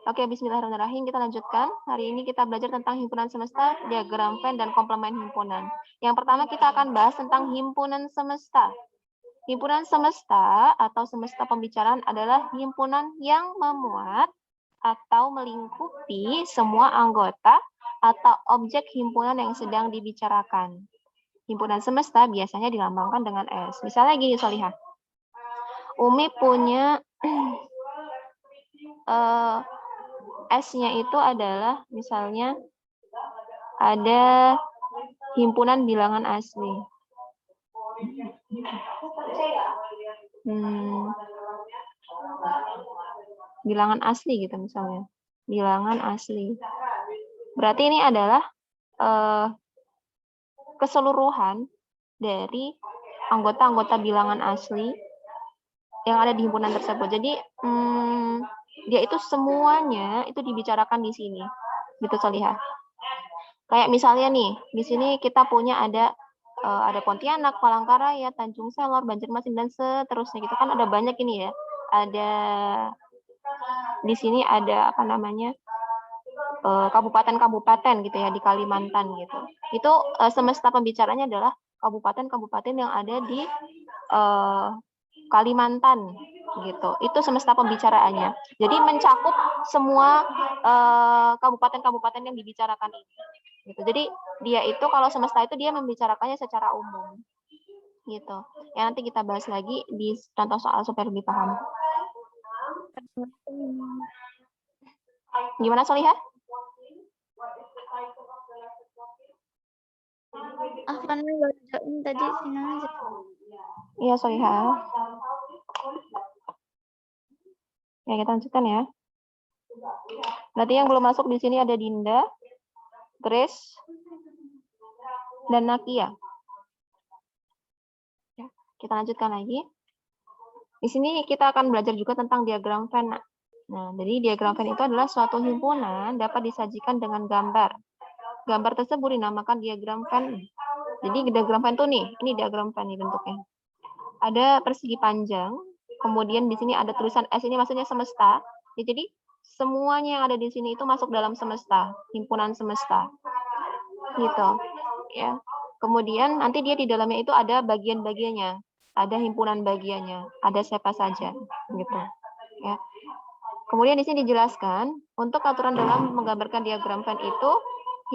Oke, bismillahirrahmanirrahim. Kita lanjutkan. Hari ini kita belajar tentang himpunan semesta, diagram Venn, dan komplemen himpunan. Yang pertama kita akan bahas tentang himpunan semesta. Himpunan semesta atau semesta pembicaraan adalah himpunan yang memuat atau melingkupi semua anggota atau objek himpunan yang sedang dibicarakan. Himpunan semesta biasanya dilambangkan dengan S. Misalnya gini, Solihah. Umi punya S-nya itu adalah misalnya ada himpunan bilangan asli. Bilangan asli gitu misalnya. Bilangan asli. Berarti ini adalah keseluruhan dari anggota-anggota bilangan asli yang ada di himpunan tersebut. Jadi dia itu semuanya itu dibicarakan di sini, gitu Solihah. Kayak misalnya nih, di sini kita punya ada Pontianak, Palangkaraya, Tanjung Selor, Banjarmasin dan seterusnya. Gitu kan ada banyak ini ya. Ada di sini ada apa namanya kabupaten-kabupaten gitu ya di Kalimantan gitu. Itu semesta pembicaranya adalah kabupaten-kabupaten yang ada di Kalimantan gitu. Itu semesta pembicaraannya. Jadi mencakup semua kabupaten-kabupaten yang dibicarakan ini. Gitu. Jadi dia itu kalau semesta itu dia membicarakannya secara umum. Gitu. Ya nanti kita bahas lagi di contoh soal supaya lebih paham. Gimana Solihah? Afan bacain tadi sini aja. Iya Solihah. Ya kita lanjutkan ya. Berarti yang belum masuk di sini ada Dinda, Grace, dan Nakia. Ya, kita lanjutkan lagi. Di sini kita akan belajar juga tentang diagram Venn. Nah, jadi diagram Venn itu adalah suatu himpunan dapat disajikan dengan gambar. Gambar tersebut dinamakan diagram Venn. Jadi diagram Venn itu nih, ini diagram Venn nih bentuknya. Ada persegi panjang, kemudian di sini ada tulisan S, ini maksudnya semesta. Ya, jadi semuanya yang ada di sini itu masuk dalam semesta, himpunan semesta. Gitu. Ya. Kemudian nanti dia di dalamnya itu ada bagian-bagiannya, ada himpunan bagiannya, ada siapa saja, gitu. Ya. Kemudian di sini dijelaskan untuk aturan dalam menggambarkan diagram Venn itu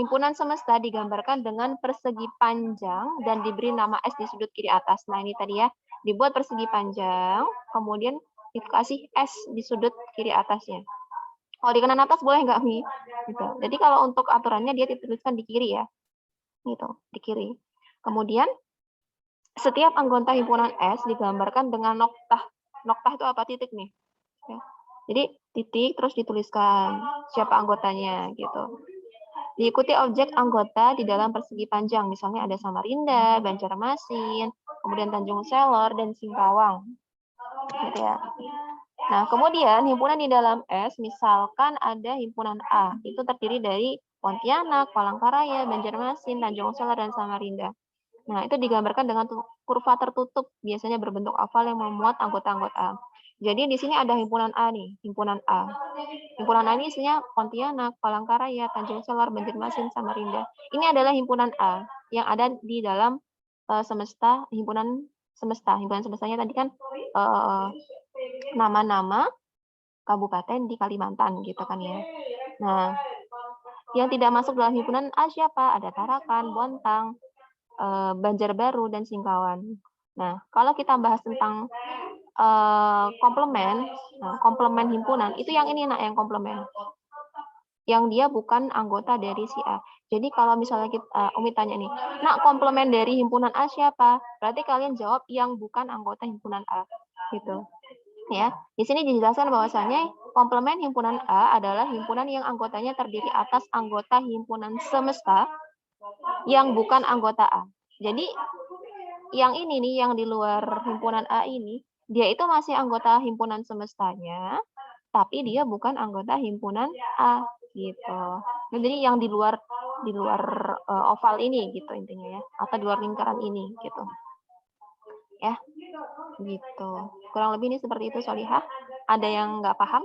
himpunan semesta digambarkan dengan persegi panjang dan diberi nama S di sudut kiri atas. Nah ini tadi ya, dibuat persegi panjang, kemudian dikasih S di sudut kiri atasnya. Kalau di kanan atas boleh nggak Mi? Gitu. Jadi kalau untuk aturannya dia dituliskan di kiri ya, gitu, di kiri. Kemudian setiap anggota himpunan S digambarkan dengan noktah. Noktah itu apa? Titik nih. Ya. Jadi titik terus dituliskan siapa anggotanya gitu. Diikuti objek anggota di dalam persegi panjang, misalnya ada Samarinda, Banjarmasin, kemudian Tanjung Selor dan Singkawang. Gitu ya. Nah, kemudian himpunan di dalam S, misalkan ada himpunan A, itu terdiri dari Pontianak, Palangkaraya, Banjarmasin, Tanjung Selor dan Samarinda. Nah, itu digambarkan dengan kurva tertutup, biasanya berbentuk oval yang memuat anggota-anggota. Jadi di sini ada himpunan A nih, himpunan A. Himpunan A ini isinya Pontianak, Palangkaraya, Tanjung Selor, Banjarmasin, Samarinda. Ini adalah himpunan A yang ada di dalam semesta, himpunan semesta. Himpunan semestanya tadi kan nama-nama kabupaten di Kalimantan gitu kan ya. Nah, yang tidak masuk dalam himpunan A siapa? Ada Tarakan, Bontang, Banjarbaru dan Singkawan. Nah, kalau kita bahas tentang komplemen, komplemen himpunan itu yang ini yang komplemen, yang dia bukan anggota dari si A. Jadi kalau misalnya kita Umi tanya nih, nak komplemen dari himpunan A siapa? Berarti kalian jawab yang bukan anggota himpunan A, gitu. Ya, di sini dijelaskan bahwasanya komplemen himpunan A adalah himpunan yang anggotanya terdiri atas anggota himpunan semesta yang bukan anggota A. Jadi yang ini nih, yang di luar himpunan A ini, dia itu masih anggota himpunan semestanya, tapi dia bukan anggota himpunan A gitu. Nah, jadi yang di luar oval ini gitu intinya ya, atau di luar lingkaran ini gitu. Ya, gitu. Kurang lebih ini seperti itu Solihah. Ada yang nggak paham?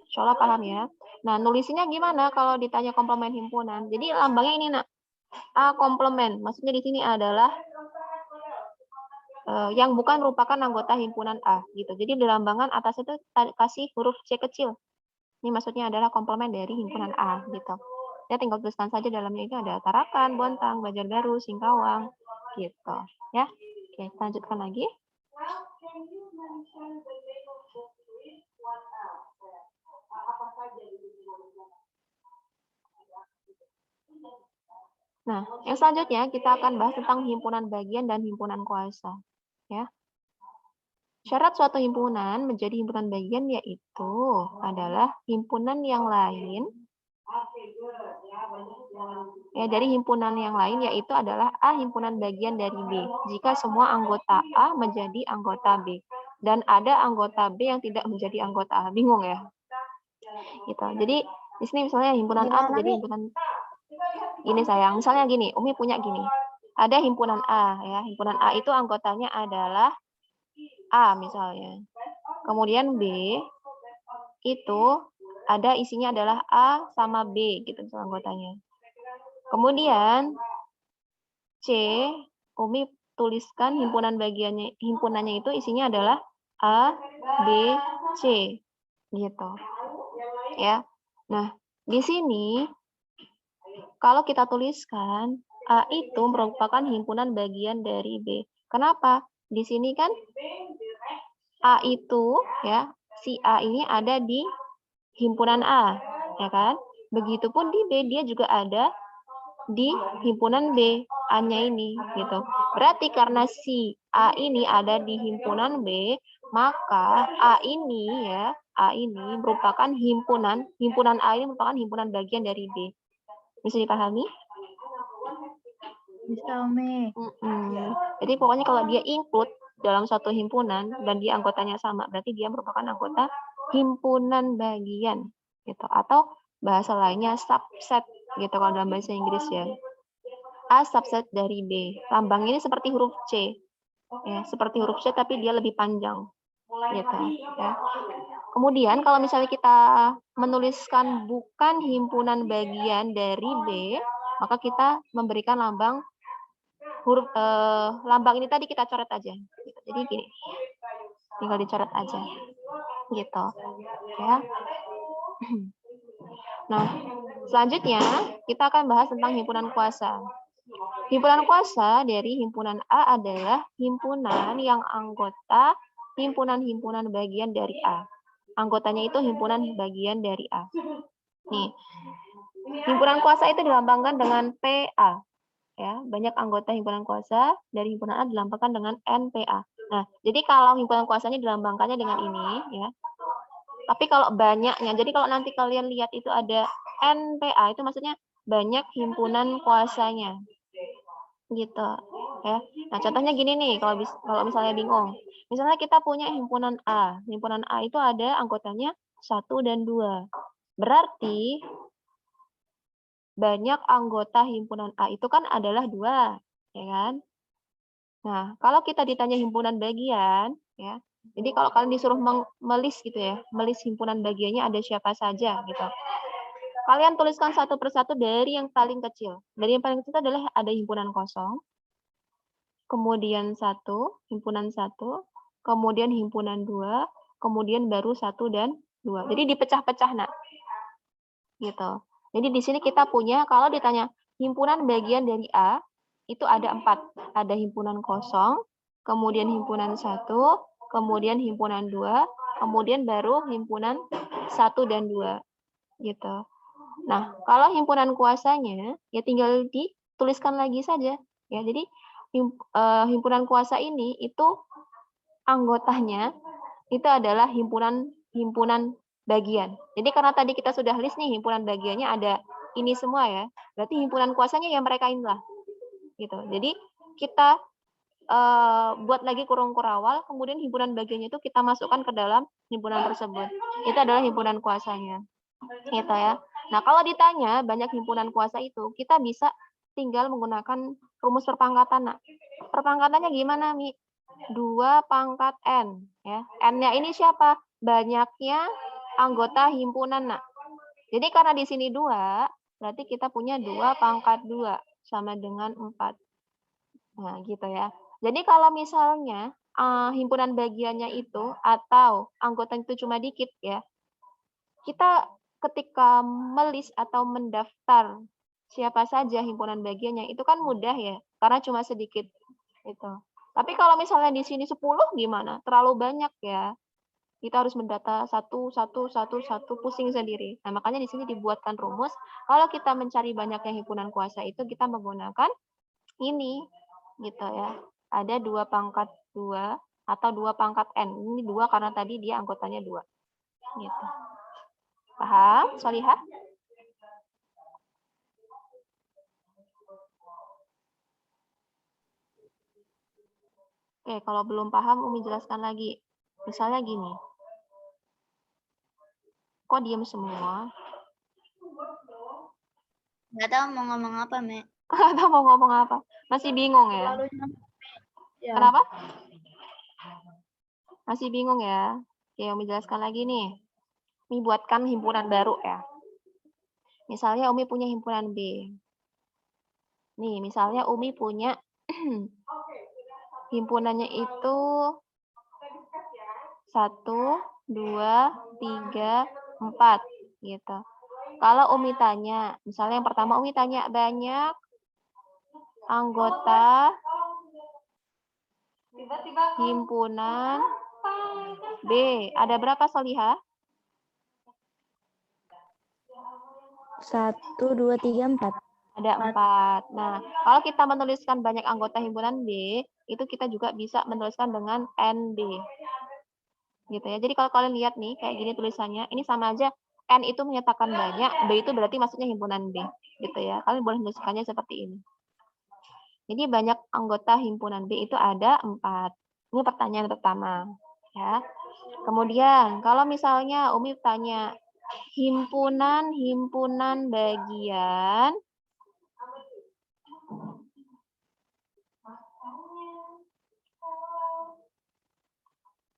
Insya Allah paham ya. Nah, nulisnya gimana kalau ditanya komplement himpunan? Jadi lambangnya ini, nak. A komplement. Maksudnya di sini adalah yang bukan merupakan anggota himpunan A gitu. Jadi di lambangan atas itu kasih huruf C kecil. Ini maksudnya adalah komplement dari himpunan A gitu. Ya tinggal tuliskan saja dalamnya itu ada Tarakan, Bontang, Banjarbaru, Singkawang gitu ya. Oke, kita lanjutkan lagi. Nah, yang selanjutnya kita akan bahas tentang himpunan bagian dan himpunan kuasa. Ya. Syarat suatu himpunan menjadi himpunan bagian yaitu adalah himpunan yang lain ya dari himpunan yang lain yaitu adalah A himpunan bagian dari B jika semua anggota A menjadi anggota B dan ada anggota B yang tidak menjadi anggota A. Bingung ya? Gitu. Jadi di sini misalnya himpunan A menjadi himpunan gini sayang, misalnya gini, Umi punya gini. Ada himpunan A ya, himpunan A itu anggotanya adalah A misalnya. Kemudian B itu ada isinya adalah A sama B gitu misalnya anggotanya. Kemudian C, Umi tuliskan himpunannya itu isinya adalah A, B, C gitu. Ya. Nah, di sini kalau kita tuliskan A itu merupakan himpunan bagian dari B. Kenapa? Di sini kan A itu ya, si A ini ada di himpunan A, ya kan? Begitupun di B dia juga ada di himpunan B, A-nya ini gitu. Berarti karena si A ini ada di himpunan B, maka A ini ya, A ini merupakan himpunan A ini merupakan himpunan bagian dari B. Bisa dipahami? Bisa, Umi. Jadi pokoknya kalau dia include dalam satu himpunan dan dia anggotanya sama, berarti dia merupakan anggota himpunan bagian gitu. Atau bahasa lainnya subset gitu kalau dalam bahasa Inggris ya. A subset dari B. Lambang ini seperti huruf C. Ya, seperti huruf C tapi dia lebih panjang. Gitu ya. Kemudian kalau misalnya kita menuliskan bukan himpunan bagian dari B, maka kita memberikan lambang huruf lambang ini tadi kita coret aja. Jadi gini. Tinggal dicoret aja. Gitu. Ya. Nah, selanjutnya kita akan bahas tentang himpunan kuasa. Himpunan kuasa dari himpunan A adalah himpunan yang anggota himpunan-himpunan bagian dari A. Anggotanya itu himpunan bagian dari A. Nih, himpunan kuasa itu dilambangkan dengan PA. Ya, banyak anggota himpunan kuasa dari himpunan A dilambangkan dengan NPA. Nah, jadi kalau himpunan kuasanya dilambangkannya dengan ini, ya. Tapi kalau banyaknya, jadi kalau nanti kalian lihat itu ada NPA, itu maksudnya banyak himpunan kuasanya. Gitu ya. Nah, contohnya gini nih, kalau misalnya bingung. Misalnya kita punya himpunan A. Himpunan A itu ada anggotanya 1 dan 2. Berarti banyak anggota himpunan A itu kan adalah 2, ya kan? Nah, kalau kita ditanya himpunan bagian, ya. Jadi kalau kalian disuruh melis gitu ya, melis himpunan bagiannya ada siapa saja gitu. Kalian tuliskan satu persatu dari yang paling kecil. Dari yang paling kecil adalah ada himpunan kosong, kemudian 1, himpunan 1, kemudian himpunan 2, kemudian baru 1 dan 2. Jadi dipecah-pecah, nak. Gitu. Jadi di sini kita punya, kalau ditanya himpunan bagian dari A, itu ada 4. Ada himpunan kosong, kemudian himpunan 1, kemudian himpunan 2, kemudian baru himpunan 1 dan 2. Gitu. Nah, kalau himpunan kuasanya, ya tinggal dituliskan lagi saja. Ya, jadi himpunan kuasa ini itu anggotanya itu adalah himpunan bagian. Jadi karena tadi kita sudah list nih himpunan bagiannya ada ini semua ya. Berarti himpunan kuasanya ya mereka inilah. Gitu. Jadi kita buat lagi kurung kurawal, kemudian himpunan bagiannya itu kita masukkan ke dalam himpunan tersebut. Itu adalah himpunan kuasanya. Gitu ya. Nah, kalau ditanya banyak himpunan kuasa itu, kita bisa tinggal menggunakan rumus perpangkatan. Nah, perpangkatannya gimana, Mi? 2 pangkat N. Ya. N-nya ini siapa? banyaknya anggota himpunan, nak. Jadi karena di sini 2, berarti kita punya 2 pangkat 2 sama dengan 4. Nah, gitu ya. Jadi kalau misalnya himpunan bagiannya itu atau anggota itu cuma dikit ya, kita ketika melis atau mendaftar siapa saja himpunan bagiannya itu kan mudah ya, karena cuma sedikit itu. Tapi kalau misalnya di sini 10 gimana? Terlalu banyak ya. Kita harus mendata satu, pusing sendiri. Nah, makanya di sini dibuatkan rumus, kalau kita mencari banyaknya himpunan kuasa itu kita menggunakan ini, gitu ya. Ada 2 pangkat 2 atau 2 pangkat N. Ini 2 karena tadi dia anggotanya 2. Gitu. Paham, Solihah? Oke, kalau belum paham, Umi jelaskan lagi. Misalnya gini. Kok diem semua? Nggak tahu mau ngomong apa, Me. Nggak tahu mau ngomong apa. Masih bingung ya? Ya. Kenapa? Masih bingung ya? Oke, Umi jelaskan lagi nih. Umi buatkan himpunan baru ya. Misalnya Umi punya himpunan B. Nih, misalnya Umi punya himpunannya itu 1, 2, 3, 4 gitu. Kalau Umi tanya, misalnya yang pertama Umi tanya banyak anggota himpunan B. Ada berapa, Solihah? 1, 2, 3, 4. Ada 4. Nah, kalau kita menuliskan banyak anggota himpunan B, itu kita juga bisa menuliskan dengan NB. Gitu ya. Jadi kalau kalian lihat nih, kayak gini tulisannya, ini sama aja. N itu menyatakan banyak, B itu berarti maksudnya himpunan B. Gitu ya. Kalian boleh menuliskannya seperti ini. Jadi banyak anggota himpunan B itu ada 4. Ini pertanyaan pertama. Ya. Kemudian, kalau misalnya Umi tanya, himpunan bagian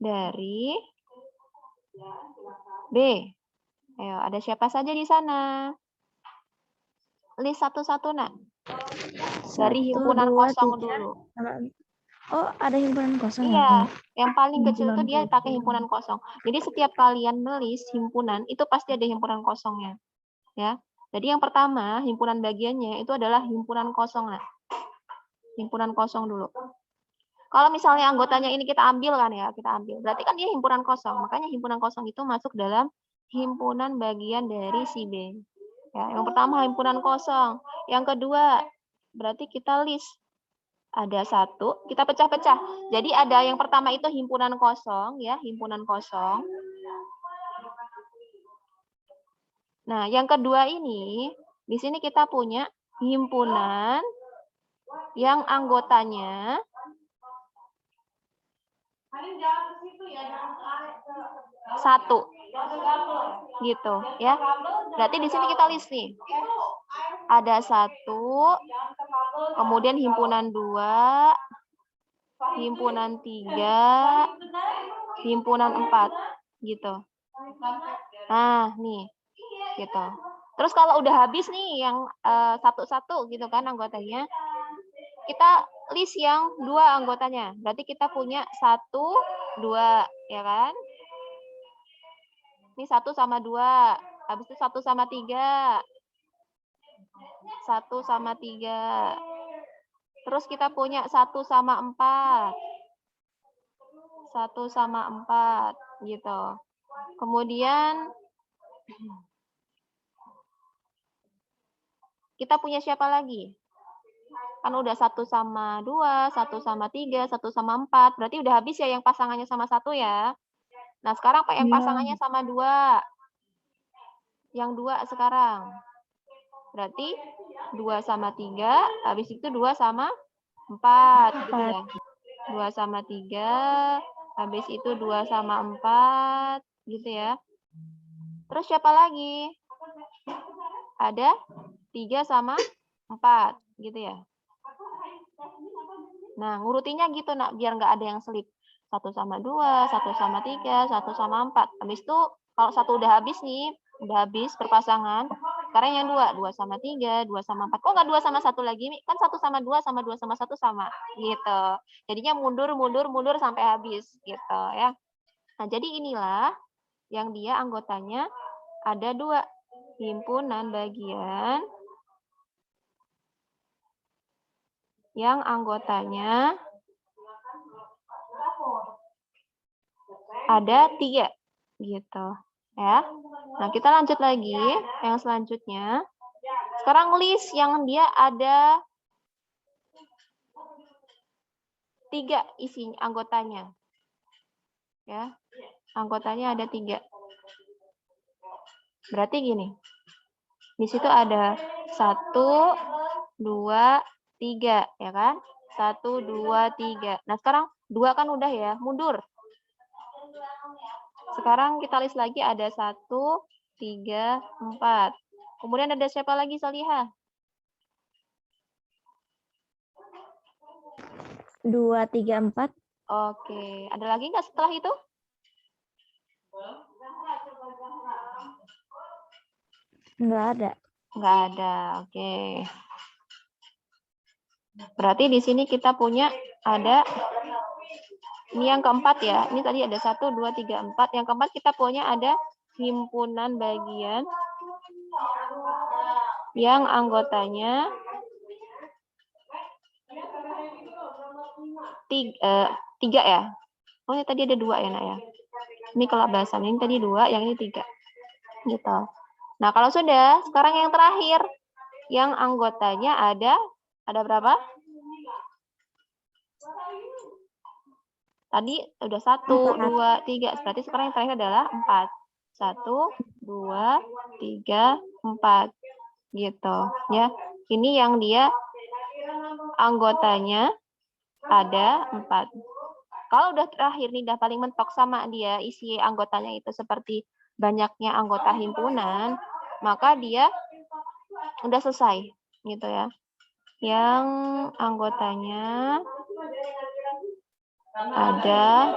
dari B. Ayo, ada siapa saja di sana? List satu-satu, nak. Dari 1, himpunan 2, kosong 3. dulu. Oh, ada himpunan kosong Iya, ya? yang paling kecil itu Himpunan dia kosong. pakai himpunan kosong. Jadi setiap kalian melis himpunan, itu pasti ada himpunan kosongnya. Ya. Jadi yang pertama, himpunan bagiannya itu adalah himpunan kosong, nak. Himpunan kosong dulu. Kalau misalnya anggotanya ini kita ambil kan ya, kita ambil. Berarti kan dia himpunan kosong. Makanya himpunan kosong itu masuk dalam himpunan bagian dari si B. Ya, yang pertama himpunan kosong. Yang kedua, berarti kita list. Ada 1, kita pecah-pecah. Jadi ada yang pertama itu himpunan kosong, ya, himpunan kosong. Nah, yang kedua ini, di sini kita punya himpunan yang anggotanya 1, gitu ya. Berarti di sini kita list nih. Ada 1, kemudian himpunan 2, himpunan 3, himpunan 4, gitu. Nah, nih, gitu. Terus kalau udah habis nih yang satu-satu gitu kan anggotanya, kita list yang 2 anggotanya. Berarti kita punya 1, 2, ya kan? Ini 1 sama 2. Habis itu 1 sama 3. 1 sama 3. Terus kita punya 1 sama 4. 1 sama 4, gitu. Kemudian kita punya siapa lagi? Kan udah 1 sama 2, 1 sama 3, 1 sama 4. Berarti udah habis ya yang pasangannya sama 1 ya. Nah, sekarang yang pasangannya sama 2. Yang 2 sekarang. Berarti 2 sama 3, habis itu 2 sama 4. Gitu ya. 2 sama 3, habis itu 2 sama 4. Gitu ya. Terus siapa lagi? Ada 3 sama 4. Gitu ya. Nah, ngurutinya gitu, nak, biar nggak ada yang selip. 1 sama 2, 1 sama 3, 1 sama 4. Habis itu kalau 1 udah habis nih, udah habis berpasangan, sekarang yang 2, 2 sama 3, 2 sama 4. Kok nggak 2 sama 1 lagi, Mi? Kan 1 sama 2 sama 2 sama 1 sama, gitu. Jadinya mundur, mundur, mundur sampai habis, gitu ya. Nah, jadi inilah yang dia anggotanya ada 2. Himpunan bagian yang anggotanya ada 3 gitu ya. Nah, kita lanjut lagi yang selanjutnya. Sekarang list yang dia ada 3 isi anggotanya. Ya. Anggotanya ada 3. Berarti gini. Di situ ada 1, 2, 3 ya kan? 1, 2, 3. Nah, sekarang 2 kan udah ya, mundur. Sekarang kita list lagi ada 1, 3, 4. Kemudian ada siapa lagi, Salihah? 2, 3, 4. Oke. Ada lagi nggak setelah itu? Nggak ada. Nggak ada. Oke. Berarti di sini kita punya ada, ini yang keempat ya. Ini tadi ada 1, 2, 3, 4. Yang keempat kita punya ada himpunan bagian yang anggotanya 3 ya. Oh, ini tadi ada 2 ya, Nak ya. Ini kelabasan, ini tadi 2, yang ini 3. Gitu. Nah, kalau sudah, sekarang yang terakhir, yang anggotanya ada berapa? Tadi udah 1, 2, 3. Berarti sekarang yang terakhir adalah 4. 1, 2, 3, 4. Gitu. Ya. Ini yang dia anggotanya ada 4. Kalau udah terakhir nih, udah paling mentok sama dia, isi anggotanya itu seperti banyaknya anggota himpunan, maka dia udah selesai. Gitu ya. Yang anggotanya ada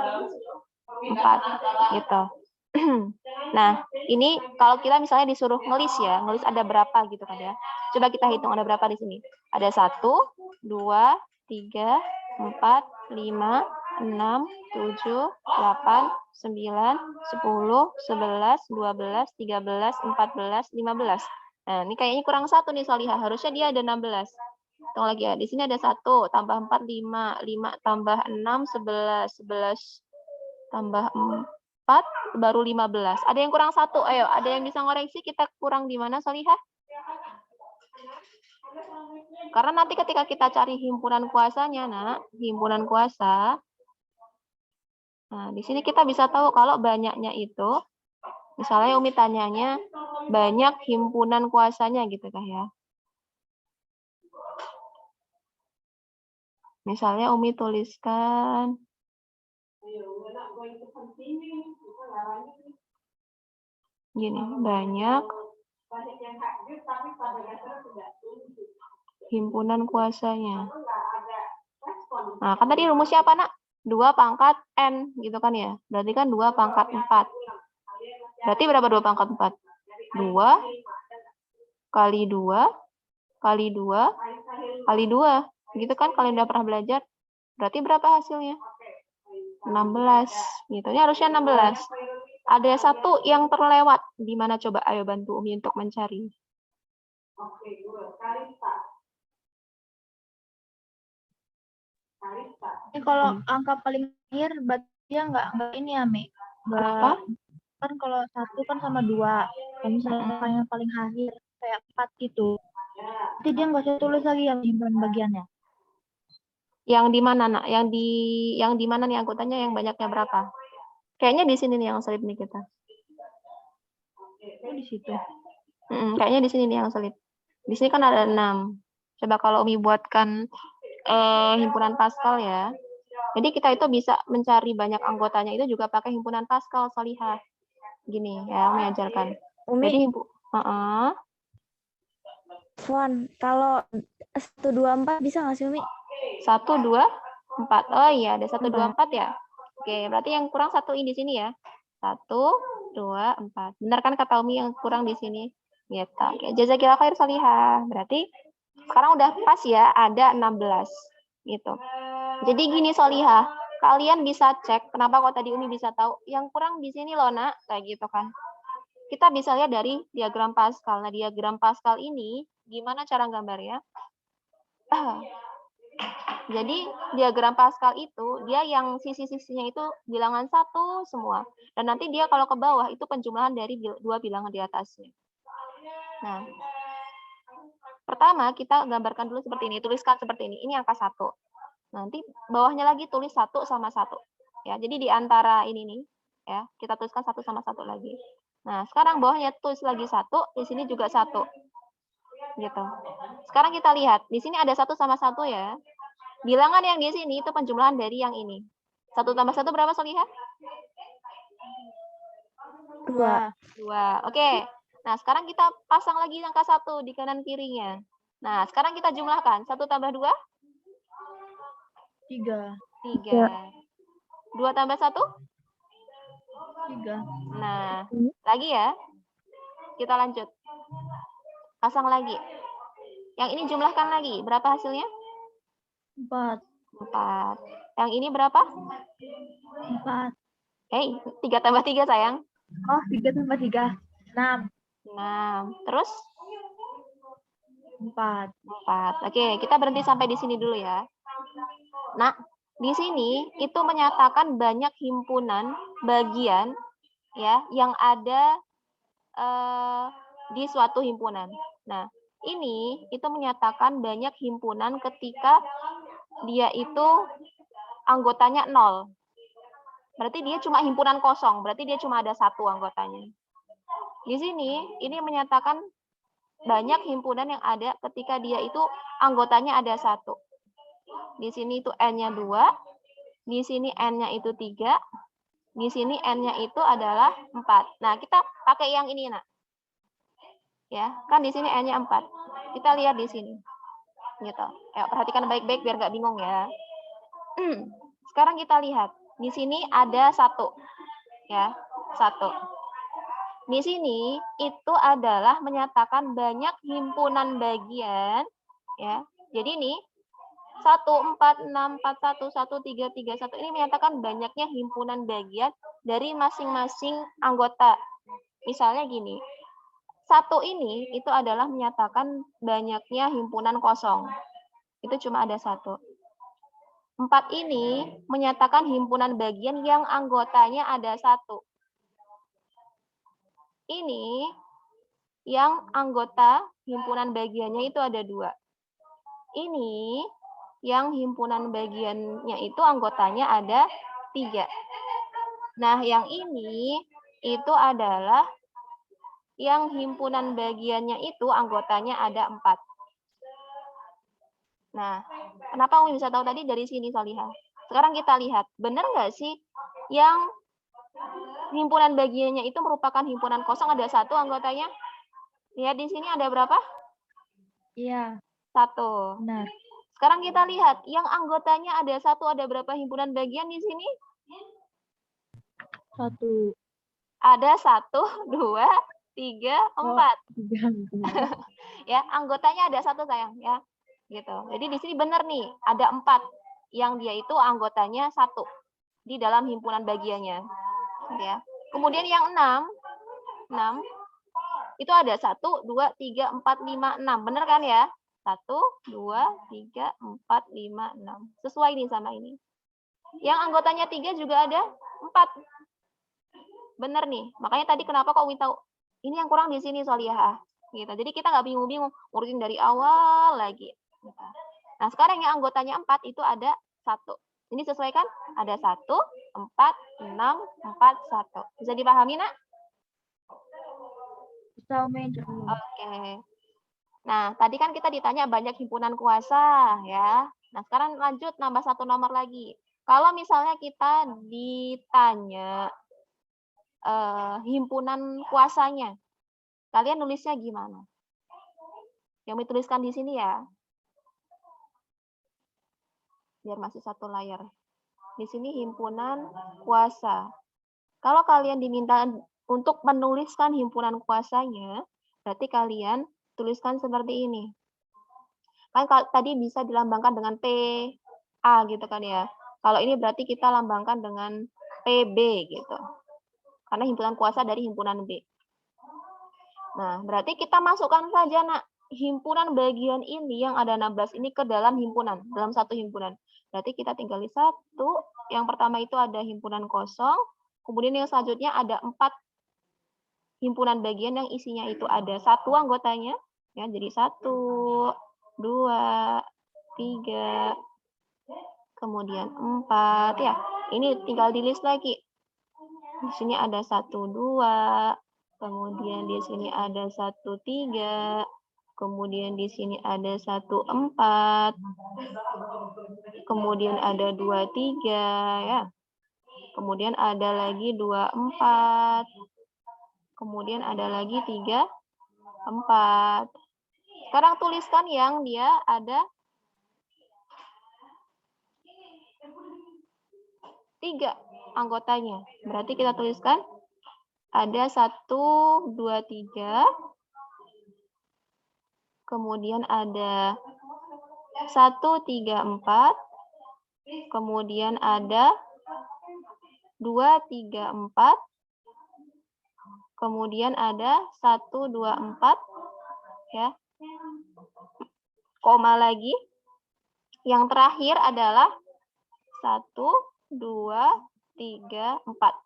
4 gitu. Nah, ini kalau kita misalnya disuruh ngelis ya, ngelis ada berapa gitu kan ya. Coba kita hitung ada berapa di sini. Ada 1, 2, 3, 4, 5, 6, 7, 8, 9, 10, 11, 12, 13, 14, 15. Nah, ini kayaknya kurang 1 nih, Salihah. Harusnya dia ada 16. Hitung lagi ya. Di sini ada 1 tambah 4, 5, 5 tambah 6, 11, 11 tambah 4, baru 15. Ada yang kurang 1. Ayo, ada yang bisa ngoreksi kita kurang di mana, Salihah? Karena nanti ketika kita cari himpunan kuasanya, Nak, himpunan kuasa, nah, di sini kita bisa tahu kalau banyaknya itu, misalnya Umi tanyanya, banyak himpunan kuasanya gitu kan ya. Misalnya Umi tuliskan gini, banyak himpunan kuasanya. Nah, kan tadi rumusnya apa, Nak? 2 pangkat N, gitu kan ya. Berarti kan 2 pangkat 4. Berarti berapa 2 pangkat 4? 2 kali 2 kali 2 kali 2. Gitu kan, kalian udah pernah belajar. Berarti berapa hasilnya? 16. Gitu. Ini harusnya 16. Ada 1 yang terlewat. Di mana coba? Ayo bantu Umi untuk mencari. Ini kalau angka paling akhir berarti dia nggak ini ya, Mi. Kenapa? Kan kalau 1 kan sama 2. Kalau misalnya angka yang paling akhir kayak 4 gitu. Nanti dia nggak usah tulis lagi yang himpunan bagiannya. Yang di mana, Nak? Yang di mana nih anggotanya yang banyaknya berapa? Kayaknya di sini nih yang sulit nih kita. Oh, di situ. Kayaknya di sini nih yang sulit. Di sini kan ada 6. Coba kalau Umi buatkan himpunan Pascal ya. Jadi kita itu bisa mencari banyak anggotanya itu juga pakai himpunan Pascal, Salihah. Gini ya, Umi ajarkan. Umi, Jadi Fon, kalau 1, 2, 4 bisa nggak sih, Umi? 1, 2, 4. Oh iya, ada 1, 2, 4 ya. Oke, berarti yang kurang 1 ini di sini ya. 1, 2, 4. Benar kan kata Umi yang kurang di sini? Gitu. Oke, jazakillah khair Salihah. Berarti sekarang udah pas ya, ada 16. Gitu. Jadi gini Salihah, kalian bisa cek kenapa kok tadi Umi bisa tahu yang kurang di sini loh Nak, kayak gitu kan. Kita bisa lihat dari diagram Pascal. Nah, diagram Pascal ini gimana cara gambarnya? Jadi diagram Pascal itu dia yang sisi-sisinya itu bilangan 1 semua. Dan nanti dia kalau ke bawah itu penjumlahan dari dua bilangan di atasnya. Nah, pertama kita gambarkan dulu seperti ini, tuliskan seperti ini. Ini angka 1. Nanti bawahnya lagi tulis 1 sama 1. Ya, jadi di antara ini nih, ya, kita tuliskan 1 sama 1 lagi. Nah, sekarang bawahnya tulis lagi 1, di sini juga 1. Gitu. Sekarang kita lihat, di sini ada 1 sama 1 ya. Bilangan yang di sini itu penjumlahan dari yang ini. 1 tambah 1 berapa, Solihah? 2. 2. Oke. Nah, sekarang kita pasang lagi angka 1 di kanan kirinya. Nah, sekarang kita jumlahkan. 1 tambah 2? 3. 3. 2 tambah 1? 3. Nah, lagi ya. Kita lanjut. Pasang lagi. Yang ini jumlahkan lagi. Berapa hasilnya? 4. 4. Yang ini berapa? 4. 3 tambah 3 sayang. Oh, 3 tambah 3. 6. 6. Terus? 4. 4. Oke, kita berhenti sampai di sini dulu ya. Nah, di sini itu menyatakan banyak himpunan bagian ya yang ada di suatu himpunan. Nah, ini itu menyatakan banyak himpunan ketika dia itu anggotanya 0. Berarti dia cuma himpunan kosong, berarti dia cuma ada 1 anggotanya. Di sini ini menyatakan banyak himpunan yang ada ketika dia itu anggotanya ada 1. Di sini itu N-nya 2, di sini N-nya itu 3, di sini N-nya itu adalah 4. Nah, kita pakai yang ini, Nak. Ya, kan di sini N-nya 4. Kita lihat di sini. Gitu. Ayo, perhatikan baik-baik biar nggak bingung ya. Sekarang kita lihat. Di sini ada 1. Ya, 1. Di sini itu adalah menyatakan banyak himpunan bagian. Ya, jadi ini 1, 4, 6, 4, 1, 1, 3, 3, 1. Ini menyatakan banyaknya himpunan bagian dari masing-masing anggota. Misalnya gini, 1 ini itu adalah menyatakan banyaknya himpunan kosong. Itu cuma ada 1. 4 ini menyatakan himpunan bagian yang anggotanya ada 1. Ini yang anggota himpunan bagiannya itu ada 2. Ini yang himpunan bagiannya itu anggotanya ada 3. Nah, yang ini itu adalah yang himpunan bagiannya itu anggotanya ada 4. Nah, kenapa Umi bisa tahu tadi dari sini, Salihah? Sekarang kita lihat, benar nggak sih yang himpunan bagiannya itu merupakan himpunan kosong ada 1 anggotanya? Lihat di sini ada berapa? Iya. 1. Benar. Sekarang kita lihat, yang anggotanya ada 1, ada berapa himpunan bagian di sini? 1. Ada 1, 2, 3, 4. 3. Ya, anggotanya ada 1 sayang ya. Gitu. Jadi di sini benar nih, ada 4 yang dia itu anggotanya 1 di dalam himpunan bagiannya. Ya. Kemudian yang 6 itu ada 1, 2, 3, 4, 5, 6. Benar kan ya? 1, 2, 3, 4, 5, 6. Sesuai nih sama ini. Yang anggotanya 3 juga ada 4. Benar nih. Makanya tadi kenapa kok Umi tahu ini yang kurang di sini Solihah. Gitu. Jadi kita nggak bingung-bingung, urutin dari awal lagi. Gitu. Nah, sekarang yang anggotanya 4 itu ada 1. Ini sesuai kan? Ada 1, 4, 6, 4, 1. Bisa dipahami, Nak? Bisa, Umi. Oke. Nah, tadi kan kita ditanya banyak himpunan kuasa, ya. Nah, sekarang lanjut nambah 1 nomor lagi. Kalau misalnya kita ditanya himpunan kuasanya, kalian nulisnya gimana? Yang dituliskan di sini ya. Biar masih satu layar. Di sini himpunan kuasa. Kalau kalian diminta untuk menuliskan himpunan kuasanya, berarti kalian tuliskan seperti ini. Kan tadi bisa dilambangkan dengan PA gitu kan ya. Kalau ini berarti kita lambangkan dengan PB gitu. Karena himpunan kuasa dari himpunan B. Nah, berarti kita masukkan saja, Nak, himpunan bagian ini yang ada 16 ini ke dalam himpunan, dalam satu himpunan. Berarti kita tinggal di satu. Yang pertama itu ada himpunan kosong. Kemudian yang selanjutnya ada 4 himpunan bagian yang isinya itu ada 1 anggotanya. Ya, jadi 1, 2, 3, kemudian 4. Ya, ini tinggal di list lagi. Di sini ada 1, 2. Kemudian di sini ada 1, 3. Kemudian di sini ada 1, 4. Kemudian ada 2, 3 ya. Kemudian ada lagi 2, 4. Kemudian ada lagi 3, 4. Sekarang tuliskan yang dia ada 3 anggotanya. Berarti kita tuliskan ada 1, 2, 3. Kemudian ada 1, 3, 4. Kemudian ada 2, 3, 4. Kemudian ada 1, 2, 4. Ya. Koma lagi. Yang terakhir adalah 1, 2, 3, 4.